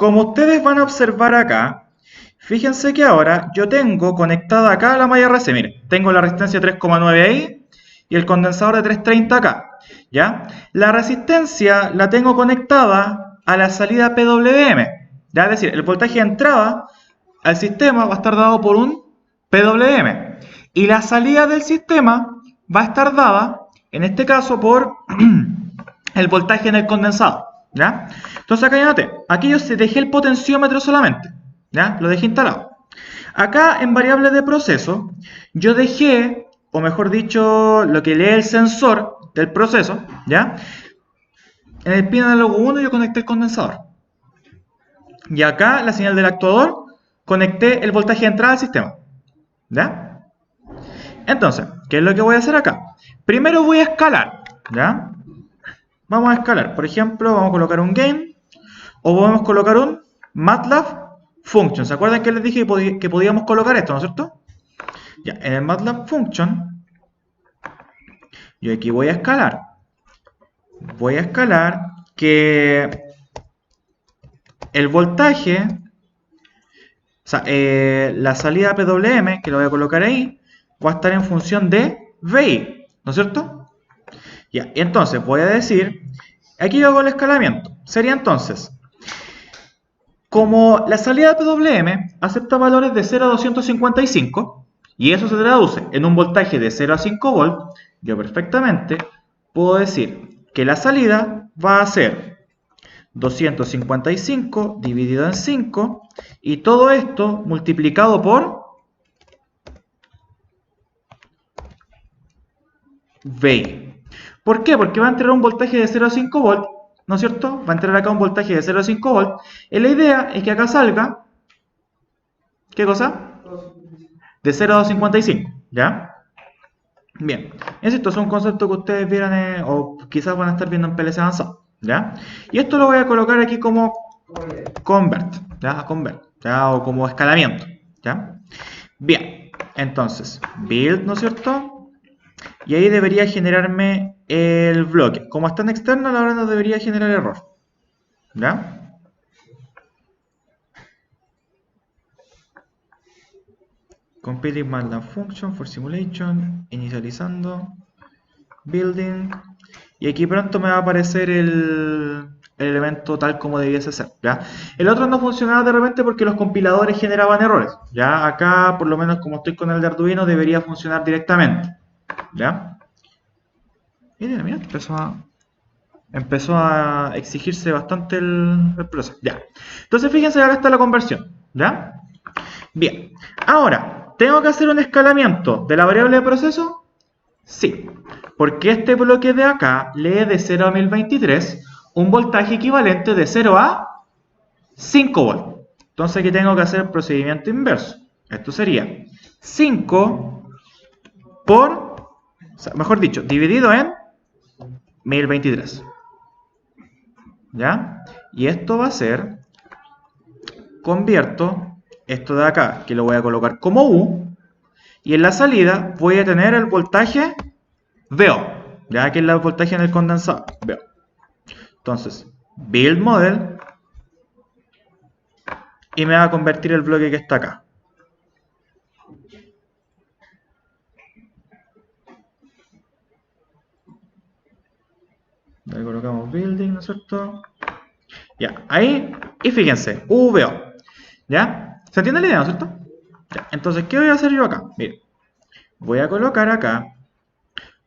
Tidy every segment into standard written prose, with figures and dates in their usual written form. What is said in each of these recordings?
como ustedes van a observar acá, fíjense que ahora yo tengo conectada acá la malla RC. Miren, tengo la resistencia 3,9 ahí y el condensador de 330 acá. ¿Ya? La resistencia la tengo conectada a la salida PWM. ¿Ya? Es decir, el voltaje de entrada al sistema va a estar dado por un PWM. Y la salida del sistema va a estar dada, en este caso, por el voltaje en el condensador. ¿Ya? Entonces acá ya noté, aquí yo dejé el potenciómetro solamente. ¿Ya? Lo dejé instalado. Acá en variables de proceso, yo dejé, o mejor dicho, lo que lee el sensor del proceso, ¿ya? En el pin análogo 1 yo conecté el condensador. Y acá, la señal del actuador, conecté el voltaje de entrada al sistema. ¿Ya? Entonces, ¿qué es lo que voy a hacer acá? Primero voy a escalar, ¿ya? Vamos a escalar. Por ejemplo, vamos a colocar un gain, o podemos colocar un MATLAB function. ¿Se acuerdan que les dije que podíamos colocar esto, ¿no es cierto? Ya, en el MATLAB function, yo aquí voy a escalar. Voy a escalar que el voltaje, o sea, la salida PWM, que lo voy a colocar ahí, va a estar en función de VI, ¿no es cierto? Ya, entonces voy a decir, aquí yo hago el escalamiento. Sería entonces, como la salida PWM acepta valores de 0 a 255, y eso se traduce en un voltaje de 0 a 5 volt, yo perfectamente puedo decir que la salida va a ser 255 dividido en 5 y todo esto multiplicado por VI. ¿Por qué? Porque va a entrar un voltaje de 0 a 5 volt, ¿no es cierto? Va a entrar acá un voltaje de 0 a 5 volt. Y la idea es que acá salga, ¿qué cosa? De 0 a 255, ¿ya? Bien, esto es un concepto que ustedes vieran o quizás van a estar viendo en PLC avanzado, ¿ya? Y esto lo voy a colocar aquí como convert, ¿ya? Convert, ¿ya? O como escalamiento, ¿ya? Bien, entonces, build, ¿no es cierto? Y ahí debería generarme el bloque. Como está en externo, ahora no debería generar error, ¿ya? Compiling MATLAB function for simulation, inicializando, building, y aquí pronto me va a aparecer el elemento tal como debiese ser, ¿ya? El otro no funcionaba de repente porque los compiladores generaban errores, ¿ya? Acá, por lo menos como estoy con el de Arduino, debería funcionar directamente, ¿ya? Y mira, empezó a exigirse bastante el proceso, ¿ya? Entonces fíjense, ahora está la conversión, ¿ya? Bien, ahora, ¿tengo que hacer un escalamiento de la variable de proceso? Sí, porque este bloque de acá lee de 0 a 1023 un voltaje equivalente de 0 a 5 volt. Entonces aquí tengo que hacer el procedimiento inverso. Esto sería 5 por, o sea, mejor dicho, dividido en 1023. ¿Ya? Y esto va a ser, convierto esto de acá, que lo voy a colocar como U, y en la salida voy a tener el voltaje VO, ya que es el voltaje en el condensador, VO. Entonces, build model, y me va a convertir el bloque que está acá. Ahí colocamos building, ¿no es cierto? Ya, ahí, y fíjense, VO, ¿ya? ¿Se entiende la idea, no es cierto? Ya, entonces, ¿qué voy a hacer yo acá? Miren, voy a colocar acá,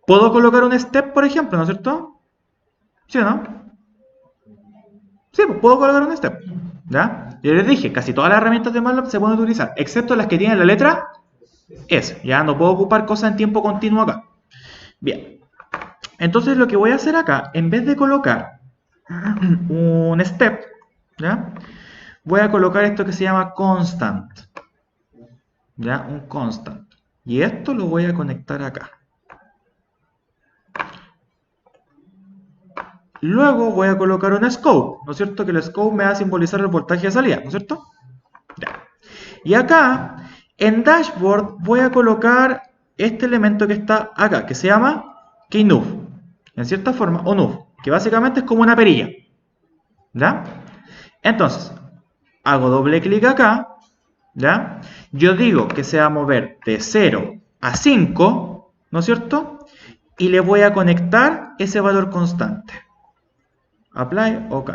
¿puedo colocar un step, por ejemplo, no es cierto? ¿Sí o no? Sí, pues puedo colocar un step, ¿ya? Yo les dije, casi todas las herramientas de MATLAB se pueden utilizar, excepto las que tienen la letra S, ya no puedo ocupar cosas en tiempo continuo acá. Bien, entonces lo que voy a hacer acá, en vez de colocar un step, ¿ya? Voy a colocar esto que se llama constant, ¿ya? Un constant. Y esto lo voy a conectar acá. Luego voy a colocar un scope, ¿no es cierto? Que el scope me va a simbolizar el voltaje de salida, ¿no es cierto? Ya. Y acá, en dashboard, voy a colocar este elemento que está acá, que se llama KeyNuv, en cierta forma, o Nuv, que básicamente es como una perilla, ¿ya? Entonces, hago doble clic acá, ¿ya? Yo digo que se va a mover de 0 a 5, ¿no es cierto? Y le voy a conectar ese valor constante. Apply, OK.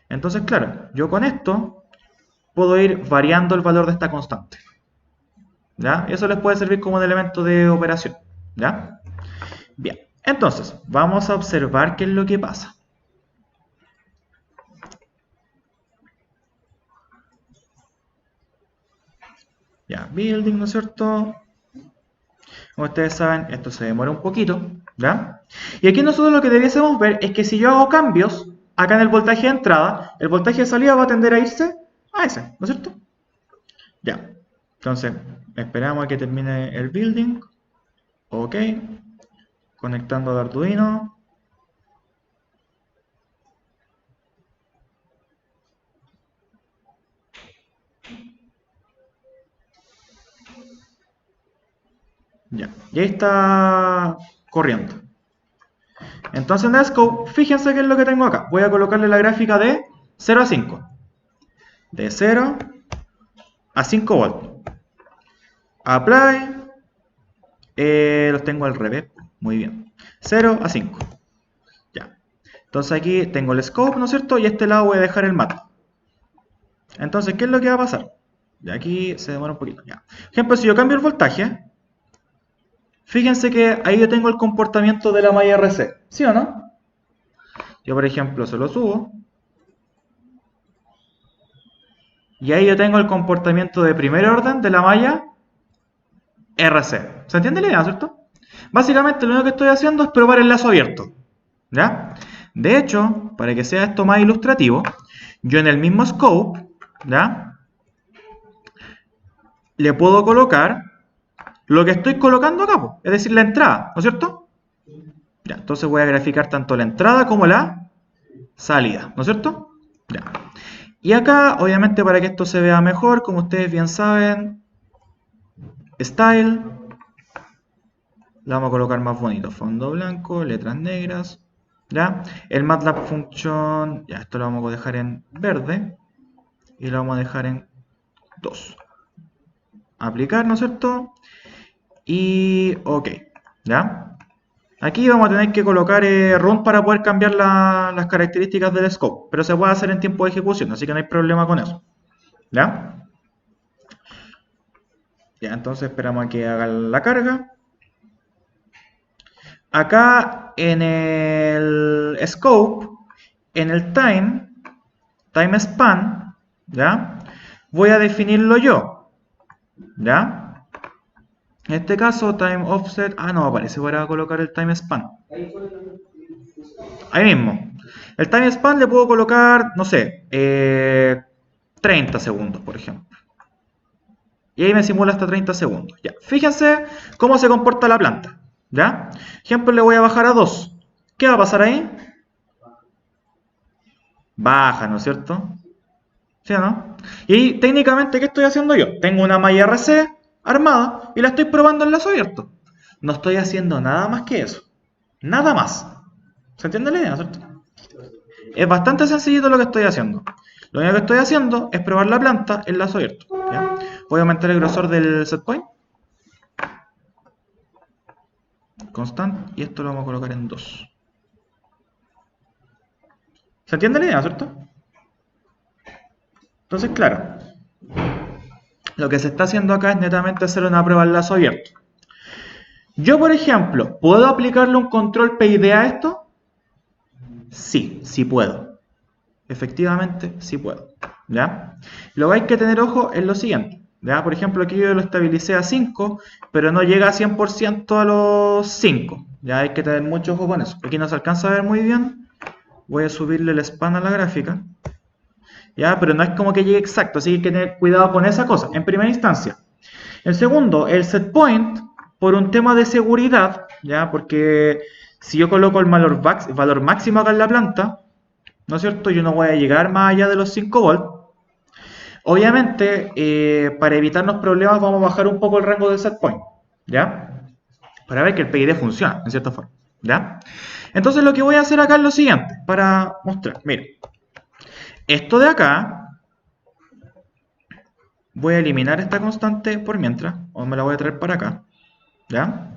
Entonces, claro, yo con esto puedo ir variando el valor de esta constante. ¿Ya? Y eso les puede servir como un elemento de operación. ¿Ya? Bien, entonces, vamos a observar qué es lo que pasa. Ya, building, ¿no es cierto? Como ustedes saben, esto se demora un poquito, ¿ya? Y aquí nosotros lo que debiésemos ver es que si yo hago cambios acá en el voltaje de entrada, el voltaje de salida va a tender a irse a ese, ¿no es cierto? Ya, entonces esperamos a que termine el building. OK, conectando al Arduino. Ya, y ahí está corriendo. Entonces en Netscope, fíjense qué es lo que tengo acá. Voy a colocarle la gráfica de 0 a 5. De 0 a 5 volts. Apply. Los tengo al revés. Muy bien. 0 a 5. Ya. Entonces aquí tengo el scope, ¿no es cierto? Y a este lado voy a dejar el MATLAB. Entonces, ¿qué es lo que va a pasar? Y aquí se demora un poquito. Ya. Por ejemplo, si yo cambio el voltaje, fíjense que ahí yo tengo el comportamiento de la malla RC. ¿Sí o no? Yo, por ejemplo, se lo subo. Y ahí yo tengo el comportamiento de primer orden de la malla RC. ¿Se entiende la idea, cierto? Básicamente lo único que estoy haciendo es probar el lazo abierto. ¿Ya? De hecho, para que sea esto más ilustrativo, yo en el mismo scope, ¿ya? Le puedo colocar lo que estoy colocando acá, es decir, la entrada, ¿no es cierto? Ya, entonces voy a graficar tanto la entrada como la salida, ¿no es cierto? Ya. Y acá, obviamente, para que esto se vea mejor, como ustedes bien saben, Style, la vamos a colocar más bonito, fondo blanco, letras negras, ¿ya? El MATLAB Function, ya, esto lo vamos a dejar en verde y lo vamos a dejar en 2. Aplicar, ¿no es cierto? Y OK, ¿ya? Aquí vamos a tener que colocar run para poder cambiar las características del scope, pero se puede hacer en tiempo de ejecución, así que no hay problema con eso. ¿Ya? Ya, entonces esperamos a que haga la carga. Acá en el scope, en el time span, ¿ya? Voy a definirlo yo, ¿ya? En este caso, time offset, no aparece para colocar el time span. Ahí mismo. El time span le puedo colocar, no sé, 30 segundos, por ejemplo. Y ahí me simula hasta 30 segundos. Ya. Fíjense cómo se comporta la planta. ¿Ya? Ejemplo, le voy a bajar a 2. ¿Qué va a pasar ahí? Baja, ¿no es cierto? ¿Sí o no? Y técnicamente, ¿qué estoy haciendo yo? Tengo una malla RC armada y la estoy probando en lazo abierto. No estoy haciendo nada más que eso. Nada más. ¿Se entiende la idea, cierto? Es bastante sencillito lo que estoy haciendo. Lo único que estoy haciendo es probar la planta en lazo abierto. ¿Ya? Voy a aumentar el grosor del set point. Constant. Y esto lo vamos a colocar en 2. ¿Se entiende la idea, cierto? Entonces, claro. Lo que se está haciendo acá es netamente hacer una prueba en lazo abierto. Yo, por ejemplo, ¿puedo aplicarle un control PID a esto? Sí, sí puedo. Efectivamente, sí puedo. ¿Ya? Lo que hay que tener ojo es lo siguiente. ¿Ya? Por ejemplo, aquí yo lo estabilicé a 5, pero no llega a 100% a los 5. Ya hay que tener mucho ojo con eso. Aquí no se alcanza a ver muy bien. Voy a subirle el span a la gráfica. ¿Ya? Pero no es como que llegue exacto, así que hay que tener cuidado con esa cosa, en primera instancia. En segundo, el set point, por un tema de seguridad, ¿ya? Porque si yo coloco el valor máximo acá en la planta, ¿no es cierto? Yo no voy a llegar más allá de los 5 volts. Obviamente, para evitarnos problemas, vamos a bajar un poco el rango del set point, ¿ya? Para ver que el PID funciona, en cierta forma, ¿ya? Entonces lo que voy a hacer acá es lo siguiente, para mostrar, miren. Esto de acá Voy a eliminar esta constante por mientras, o me la voy a traer para acá, ¿ya?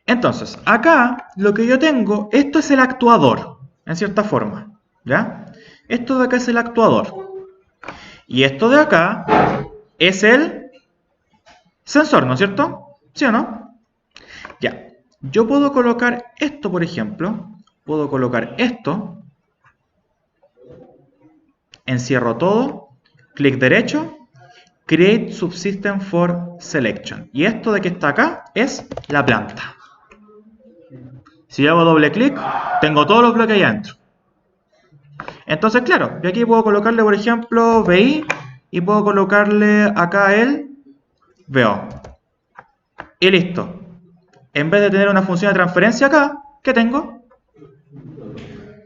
Entonces, acá lo que yo tengo, esto es el actuador, en cierta forma, ¿ya? Esto de acá es el actuador. Y esto de acá es el sensor, ¿no es cierto? ¿Sí o no? Ya. Yo puedo colocar esto, por ejemplo. Puedo colocar esto. Encierro todo. Clic derecho. Create Subsystem for Selection. Y esto de que está acá es la planta. Si yo hago doble clic, tengo todos los bloques ahí adentro. Entonces, claro, yo aquí puedo colocarle, por ejemplo, VI y puedo colocarle acá el VO. Y listo. En vez de tener una función de transferencia acá, ¿qué tengo?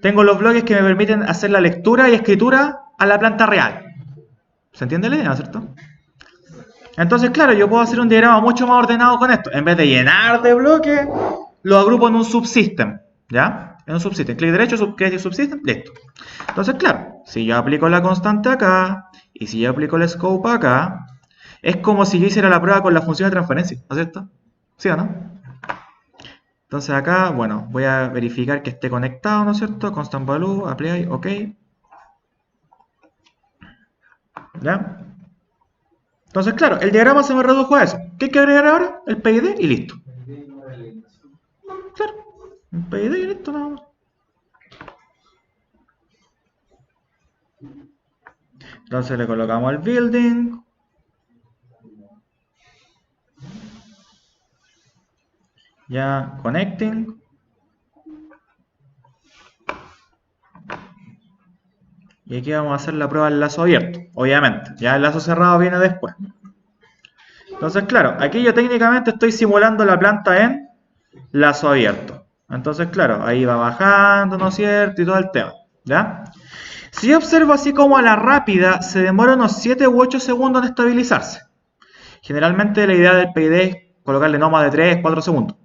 Tengo los bloques que me permiten hacer la lectura y escritura a la planta real. ¿Se entiende la idea, cierto? Entonces, claro, yo puedo hacer un diagrama mucho más ordenado con esto. En vez de llenar de bloques, lo agrupo en un subsystem. ¿Ya? En un subsystem. Clic derecho, create subsystem, listo. Entonces, claro, si yo aplico la constante acá y si yo aplico el scope acá, es como si yo hiciera la prueba con la función de transferencia, ¿no es cierto? ¿Sí o no? Entonces acá, bueno, voy a verificar que esté conectado, ¿no es cierto? Constant value, apply, ok. ¿Ya? Entonces, claro, el diagrama se me redujo a eso. ¿Qué hay que agregar ahora? El PID y listo. Claro, el PID y listo, nada más. Entonces le colocamos el building. Ya, connecting. Y aquí vamos a hacer la prueba del lazo abierto, obviamente. Ya el lazo cerrado viene después. Entonces, claro, aquí yo técnicamente estoy simulando la planta en lazo abierto. Entonces, claro, ahí va bajando, ¿no es cierto? Y todo el tema, ¿ya? Si yo observo así como a la rápida, se demora unos 7 u 8 segundos en estabilizarse. Generalmente la idea del PID es colocarle no más de 3, 4 segundos,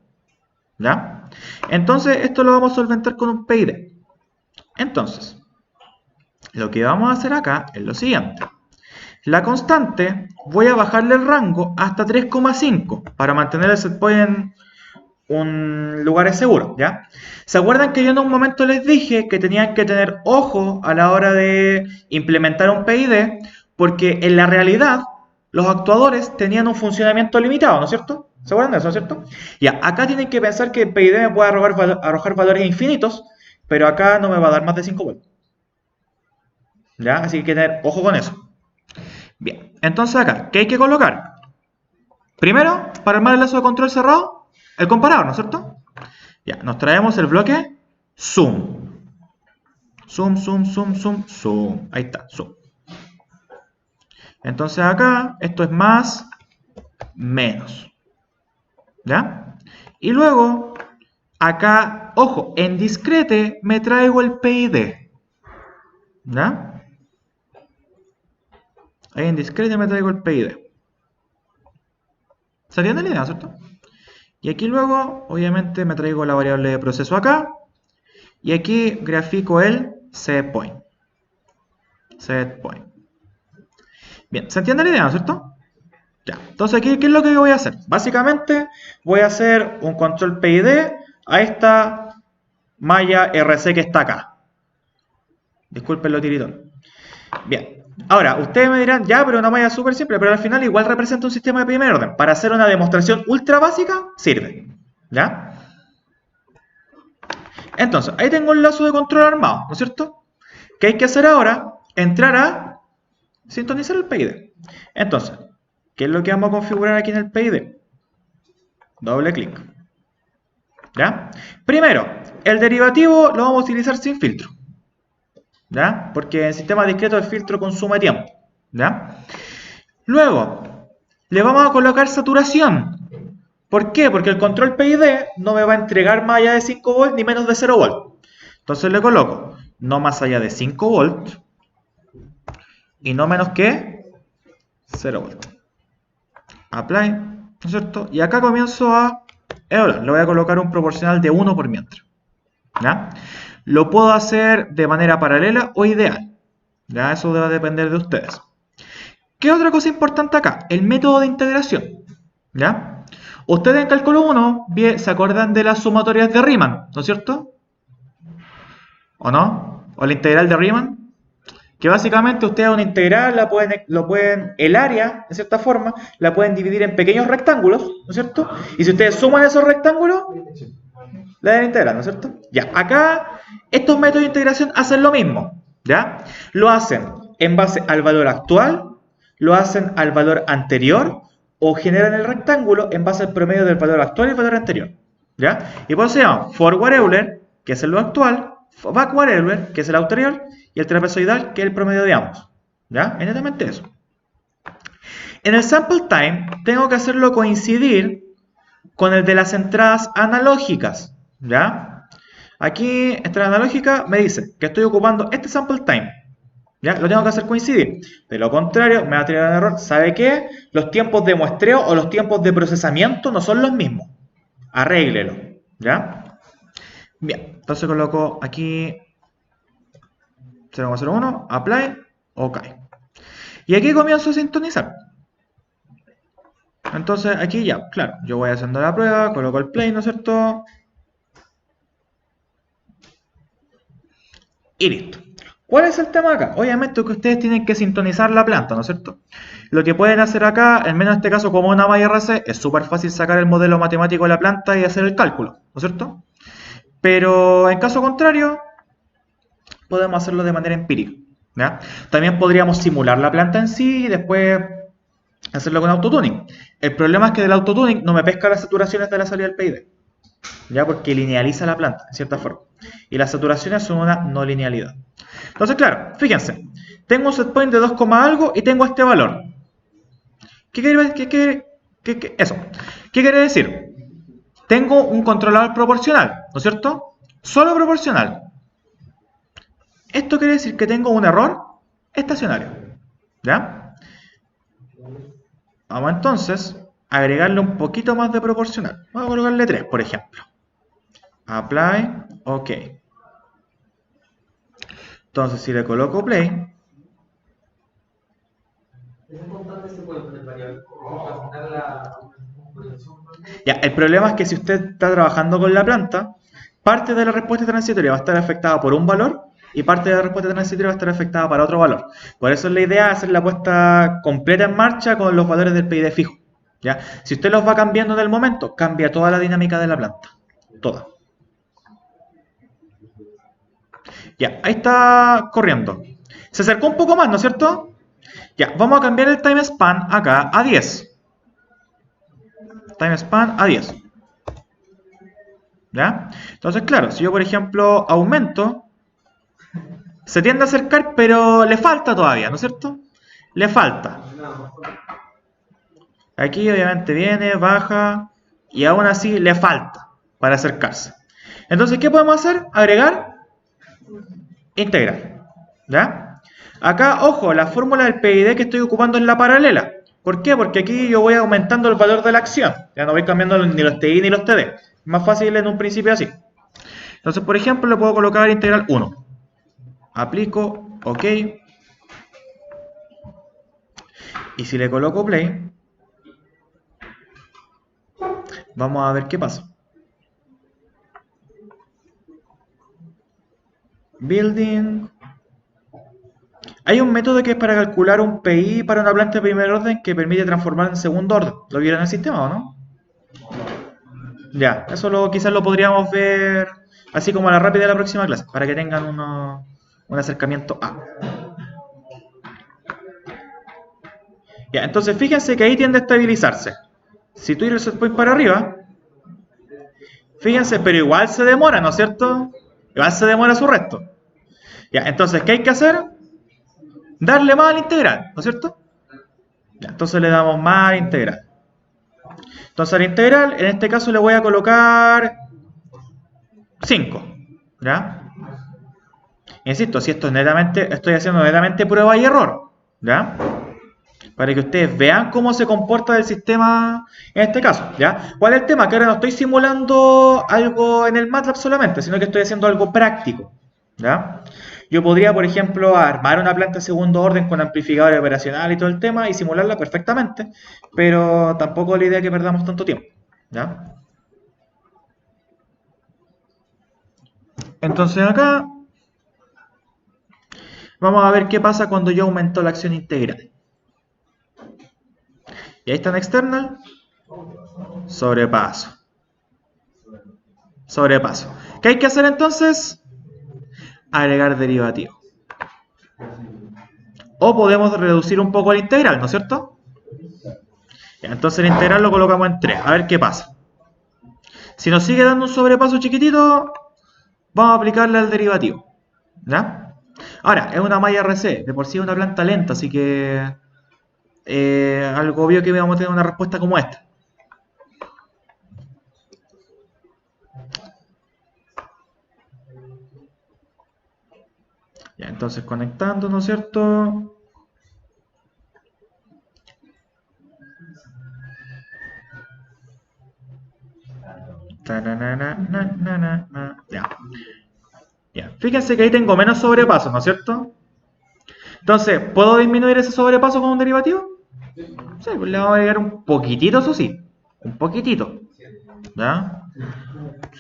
¿ya? Entonces, esto lo vamos a solventar con un PID. Entonces, lo que vamos a hacer acá es lo siguiente. La constante, voy a bajarle el rango hasta 3,5 para mantener el setpoint en un lugar seguro, ¿ya? ¿Se acuerdan que yo en un momento les dije que tenían que tener ojo a la hora de implementar un PID? Porque en la realidad los actuadores tenían un funcionamiento limitado, ¿no es cierto? ¿Se acuerdan de eso, cierto? Ya, acá tienen que pensar que el PID me puede arrojar valores infinitos, pero acá no me va a dar más de 5 volts. ¿Ya? Así que hay que tener ojo con eso. Bien, entonces acá, ¿qué hay que colocar? Primero, para armar el lazo de control cerrado, el comparador, ¿no es cierto? Ya, nos traemos el bloque zoom. Zoom, zoom, zoom, zoom, zoom. Ahí está, zoom. Entonces acá, esto es más, menos. ¿Ya? Y luego, acá, ojo, en discrete me traigo el PID. ¿Ya? Ahí en discrete me traigo el PID. ¿Se entiende la idea, cierto? Y aquí luego, obviamente, me traigo la variable de proceso acá. Y aquí grafico el setpoint. Setpoint. Bien, ¿se entiende la idea, cierto? Ya. Entonces aquí, ¿qué es lo que voy a hacer? Básicamente, voy a hacer un control PID a esta malla RC que está acá. Disculpen lo tiritón. Bien. Ahora, ustedes me dirán, ya, pero una malla súper simple, pero al final igual representa un sistema de primer orden. Para hacer una demostración ultra básica, sirve. ¿Ya? Entonces, ahí tengo el lazo de control armado, ¿no es cierto? ¿Qué hay que hacer ahora? Entrar a sintonizar el PID. Entonces, ¿qué es lo que vamos a configurar aquí en el PID? Doble clic. ¿Ya? Primero, el derivativo lo vamos a utilizar sin filtro. ¿Ya? Porque en sistema discreto el filtro consume tiempo. ¿Ya? Luego, le vamos a colocar saturación. ¿Por qué? Porque el control PID no me va a entregar más allá de 5 volts ni menos de 0 volts. Entonces le coloco no más allá de 5 volts y no menos que 0 volts. Apply, ¿no es cierto? Y acá comienzo a evaluar. Le voy a colocar un proporcional de 1 por mientras. ¿Ya? Lo puedo hacer de manera paralela o ideal. ¿Ya? Eso debe depender de ustedes. ¿Qué otra cosa importante acá? El método de integración, ¿ya? Ustedes en cálculo 1 se acuerdan de las sumatorias de Riemann, ¿no es cierto? ¿O no? ¿O la integral de Riemann? Que básicamente ustedes una integral el área, de cierta forma, la pueden dividir en pequeños rectángulos, ¿no es cierto? Y si ustedes suman esos rectángulos, la deben integrar, ¿no es cierto? Ya, acá estos métodos de integración hacen lo mismo, ¿ya? Lo hacen en base al valor actual, lo hacen al valor anterior, o generan el rectángulo en base al promedio del valor actual y el valor anterior, ¿ya? Y por eso se llama forward Euler, que es lo actual, backward Euler, que es el anterior, y el trapezoidal, que es el promedio de ambos, ¿ya? Es netamente eso. En el sample time, tengo que hacerlo coincidir con el de las entradas analógicas, ¿ya? Aquí, entrada analógica, me dice que estoy ocupando este sample time, ¿ya? Lo tengo que hacer coincidir. De lo contrario, me va a tirar un error. ¿Sabe qué? Los tiempos de muestreo o los tiempos de procesamiento no son los mismos. Arréglelo, ¿ya? Bien, entonces coloco aquí 0,01, apply, ok. Y aquí comienzo a sintonizar. Entonces aquí ya, claro, yo voy haciendo la prueba, coloco el play, ¿no es cierto? Y listo. ¿Cuál es el tema acá? Obviamente que ustedes tienen que sintonizar la planta, ¿no es cierto? Lo que pueden hacer acá, al menos en este caso como una malla RC, es súper fácil sacar el modelo matemático de la planta y hacer el cálculo, ¿no es cierto? Pero en caso contrario, podemos hacerlo de manera empírica, ¿ya? También podríamos simular la planta en sí y después hacerlo con autotuning. El problema es que del autotuning no me pesca las saturaciones de la salida del PID, ¿ya? Porque linealiza la planta, en cierta forma. Y las saturaciones son una no linealidad. Entonces, claro, fíjense, tengo un set point de 2, algo y tengo este valor. ¿Qué quiere decir? Tengo un controlador proporcional, ¿no es cierto? Solo proporcional. Esto quiere decir que tengo un error estacionario, ¿ya? Vamos entonces a agregarle un poquito más de proporcional. Vamos a colocarle 3, por ejemplo. Apply, ok. Entonces, si le coloco play, ya, el problema es que si usted está trabajando con la planta, parte de la respuesta transitoria va a estar afectada por un valor y parte de la respuesta transitoria va a estar afectada para otro valor. Por eso es la idea hacer la puesta completa en marcha con los valores del PID fijo, ¿ya? Si usted los va cambiando en el momento, cambia toda la dinámica de la planta. Toda. Ya, ahí está corriendo. Se acercó un poco más, ¿no es cierto? Ya, vamos a cambiar el time span acá a 10. Time span a 10. ¿Ya? Entonces, claro, si yo, por ejemplo, aumento, se tiende a acercar, pero le falta todavía, ¿no es cierto? Le falta. Aquí, obviamente, viene, baja, y aún así le falta para acercarse. Entonces, ¿qué podemos hacer? Agregar, integrar. ¿Ya? Acá, ojo, la fórmula del PID que estoy ocupando es la paralela. ¿Por qué? Porque aquí yo voy aumentando el valor de la acción. Ya no voy cambiando ni los TI ni los TD. Es más fácil en un principio así. Entonces, por ejemplo, le puedo colocar integral 1. Aplico, ok. Y si le coloco play, vamos a ver qué pasa. Building. Hay un método que es para calcular un PI para una planta de primer orden que permite transformar en segundo orden. ¿Lo vieron en el sistema o no? Ya, eso quizás lo podríamos ver así como a la rápida de la próxima clase, para que tengan un acercamiento a. Ya, entonces fíjense que ahí tiende a estabilizarse. Si tú el set point para arriba, fíjense, pero igual se demora, ¿no es cierto? Igual se demora su resto. Ya, entonces, ¿qué hay que hacer? Darle más al integral, ¿no es cierto? Ya, entonces le damos más al integral. Entonces al integral, en este caso le voy a colocar 5, ¿ya? Insisto, si esto es netamente, estoy haciendo netamente prueba y error, ¿ya? Para que ustedes vean cómo se comporta el sistema en este caso, ¿ya? ¿Cuál es el tema? Que ahora no estoy simulando algo en el MATLAB solamente, sino que estoy haciendo algo práctico, ¿ya? Yo podría, por ejemplo, armar una planta de segundo orden con amplificador operacional y todo el tema y simularla perfectamente, pero tampoco es la idea que perdamos tanto tiempo, ¿ya? Entonces acá vamos a ver qué pasa cuando yo aumento la acción integral. Y ahí está en external, sobrepaso, sobrepaso. ¿Qué hay que hacer entonces? Agregar derivativo. O podemos reducir un poco el integral, ¿no es cierto? Ya, entonces el integral lo colocamos en 3, a ver qué pasa. Si nos sigue dando un sobrepaso chiquitito, vamos a aplicarle al derivativo. ¿Ya? Ahora, es una malla RC, de por sí es una planta lenta, así que algo obvio que vamos a tener una respuesta como esta. Ya, entonces conectando, ¿no es cierto? Ya. Ya. Fíjense que ahí tengo menos sobrepaso, ¿no es cierto? Entonces, ¿puedo disminuir ese sobrepaso con un derivativo? Sí, pues le vamos a agregar un poquitito, eso sí. Un poquitito. ¿Ya?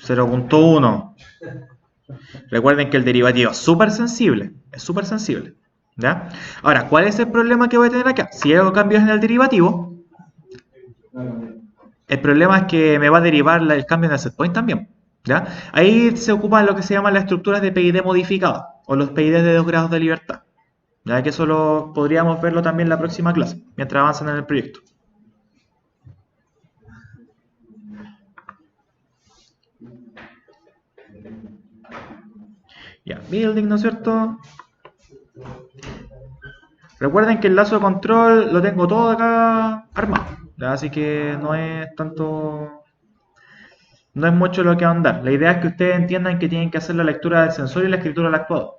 0.1. Recuerden que el derivativo es súper sensible. Es súper sensible. ¿Ya? Ahora, ¿cuál es el problema que voy a tener acá? Si hago cambios en el derivativo, el problema es que me va a derivar el cambio en el setpoint también. ¿Ya? Ahí se ocupan lo que se llaman las estructuras de PID modificado o los PID de 2 grados de libertad. Ya que eso podríamos verlo también en la próxima clase, mientras avanzan en el proyecto. Ya, building, ¿no es cierto? Recuerden que el lazo de control lo tengo todo acá armado. ¿Ya? Así que no es tanto. No es mucho lo que andar. La idea es que ustedes entiendan que tienen que hacer la lectura del sensor y la escritura del actuador.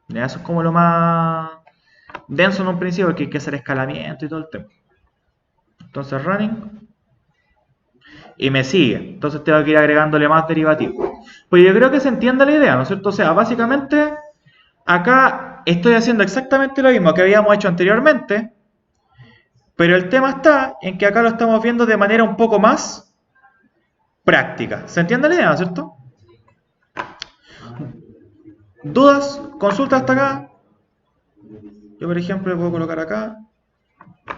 ¿Ya? Eso es como lo más denso en un principio, porque hay que hacer escalamiento y todo el tema. Entonces, running. Y me sigue. Entonces tengo que ir agregándole más derivativos. Pues yo creo que se entiende la idea, ¿no es cierto? O sea, básicamente, acá estoy haciendo exactamente lo mismo que habíamos hecho anteriormente, pero el tema está en que acá lo estamos viendo de manera un poco más práctica. ¿Se entiende la idea, ¿no es cierto? ¿Dudas? ¿Consultas hasta acá? Yo, por ejemplo, le puedo colocar acá.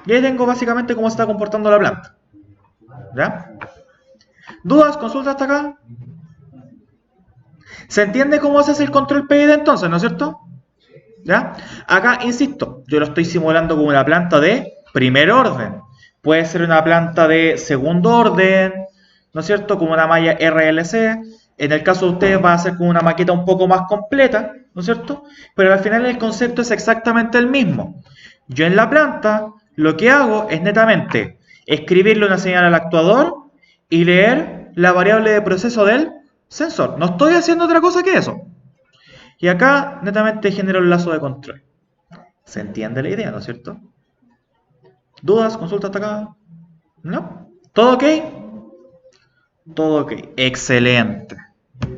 Y ahí tengo básicamente cómo se está comportando la planta. ¿Ya? ¿Dudas? ¿Consultas hasta acá? ¿Se entiende cómo se hace el control PID entonces, no es cierto? ¿Ya? Acá, insisto, yo lo estoy simulando como una planta de primer orden. Puede ser una planta de segundo orden, ¿no es cierto? Como una malla RLC. En el caso de ustedes va a ser como una maqueta un poco más completa, ¿no es cierto? Pero al final el concepto es exactamente el mismo. Yo en la planta lo que hago es netamente escribirle una señal al actuador y leer la variable de proceso del sensor. No estoy haciendo otra cosa que eso. Y acá netamente genero el lazo de control. ¿Se entiende la idea, no es cierto? ¿Dudas? ¿Consulta hasta acá? ¿No? ¿Todo ok? Todo ok. Excelente.